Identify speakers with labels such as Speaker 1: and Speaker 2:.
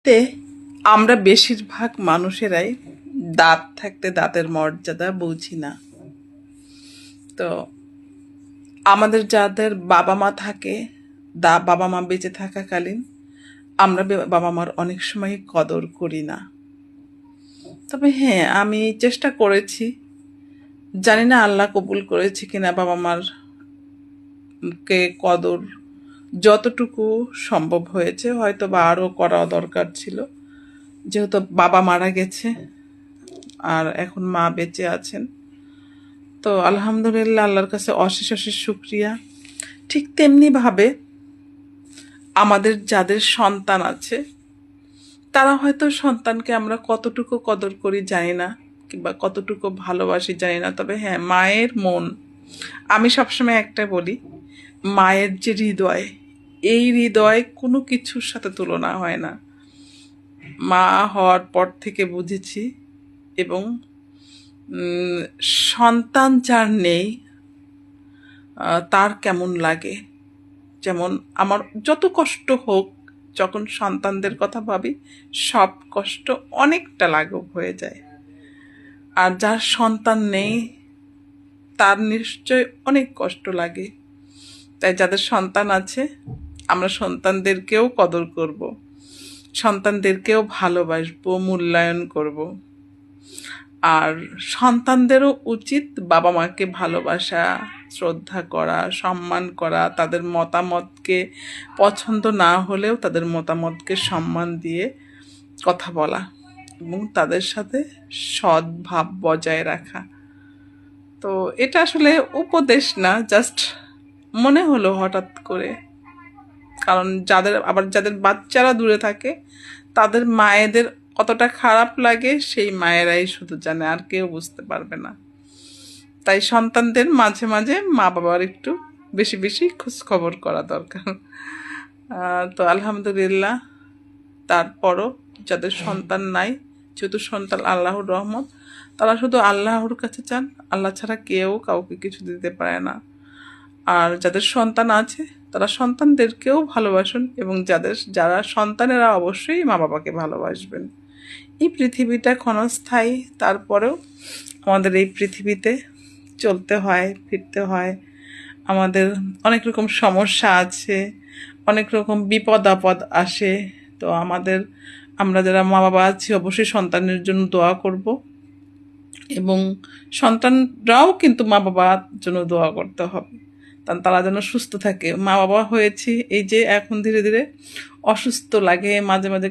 Speaker 1: পৃথিবীতে আমরা বেশিরভাগ মানুষেরাই দাঁত থাকতে দাঁতের মর্যাদা বুঝি না। তো আমাদের যাদের বাবা মা থাকে, বাবা মা বেঁচে থাকাকালীন আমরা বাবা মার অনেক সময় কদর করি না। তবে হ্যাঁ, আমি চেষ্টা করেছি, জানি না আল্লাহ কবুল করেছে কিনা, বাবা মার কে কদর যতটুকু সম্ভব হয়েছে, হয়তো বা আরও করা দরকার ছিল, যেহেতু বাবা মারা গেছে আর এখন মা বেঁচে আছেন। তো আলহামদুলিল্লাহ, আল্লাহর কাছে অশেষ অশেষ শুক্রিয়া। ঠিক তেমনিভাবে আমাদের যাদের সন্তান আছে, তারা হয়তো সন্তানকে আমরা কতটুকু কদর করি জানি না, কিংবা কতটুকু ভালোবাসি জানি না। তবে হ্যাঁ, মায়ের মন, আমি সবসময় একটা বলি, মায়ের যে হৃদয়, এই হৃদয় কোনো কিছুর সাথে তুলনা হয় না। মা হওয়ার পর থেকে বুঝেছি, এবং সন্তান যার নেই তার কেমন লাগে। যেমন আমার যত কষ্ট হোক, যখন সন্তানদের কথা ভাবি, সব কষ্ট অনেকটা লাঘব হয়ে যায়। আর যার সন্তান নেই তার নিশ্চয় অনেক কষ্ট লাগে। তাই যাদের সন্তান আছে, আমরা সন্তানদেরকেও কদর করব, সন্তানদেরকেও ভালোবাসবো, মূল্যায়ন করব। আর সন্তানদেরও উচিত বাবা মাকে ভালোবাসা, শ্রদ্ধা করা, সম্মান করা, তাদের মতামতকে পছন্দ না হলেও তাদের মতামতকে সম্মান দিয়ে কথা বলা, এবং তাদের সাথে সদ্ভাব বজায় রাখা। তো এটা আসলে উপদেশ না, জাস্ট মনে হলো হঠাৎ করে। কারণ যাদের বাচ্চারা দূরে থাকে, তাদের মায়েদের কতটা খারাপ লাগে সেই মায়েরাই শুধু জানে, আর কেউ বুঝতে পারবে না। তাই সন্তানদের মাঝে মাঝে মা বাবার একটু বেশি বেশি খোঁজ খবর করা দরকার। তো আলহামদুলিল্লাহ, তারপরও যাদের সন্তান নাই, যেহেতু সন্তান আল্লাহর রহমত, তারা শুধু আল্লাহর কাছে চান, আল্লাহ ছাড়া কেউ কাউকে কিছু দিতে পারে না। আর যাদের সন্তান আছে, তারা সন্তানদেরকেও ভালোবাসুন, এবং যারা সন্তানেরা অবশ্যই মা বাবাকে ভালোবাসবেন। এই পৃথিবীটা ক্ষণস্থায়ী, তারপরেও আমাদের এই পৃথিবীতে চলতে হয়, ফিরতে হয়। আমাদের অনেক রকম সমস্যা আছে, অনেক রকম বিপদ আপদ আসে। তো আমরা যারা মা বাবা আছি, অবশ্যই সন্তানের জন্য দোয়া করব, এবং সন্তানরাও কিন্তু মা বাবার জন্য দোয়া করতে হবে, কারণ তারা যেন সুস্থ থাকে। মা বাবা হয়েছি, এই যে এখন ধীরে ধীরে অসুস্থ লাগে, মাঝে মাঝে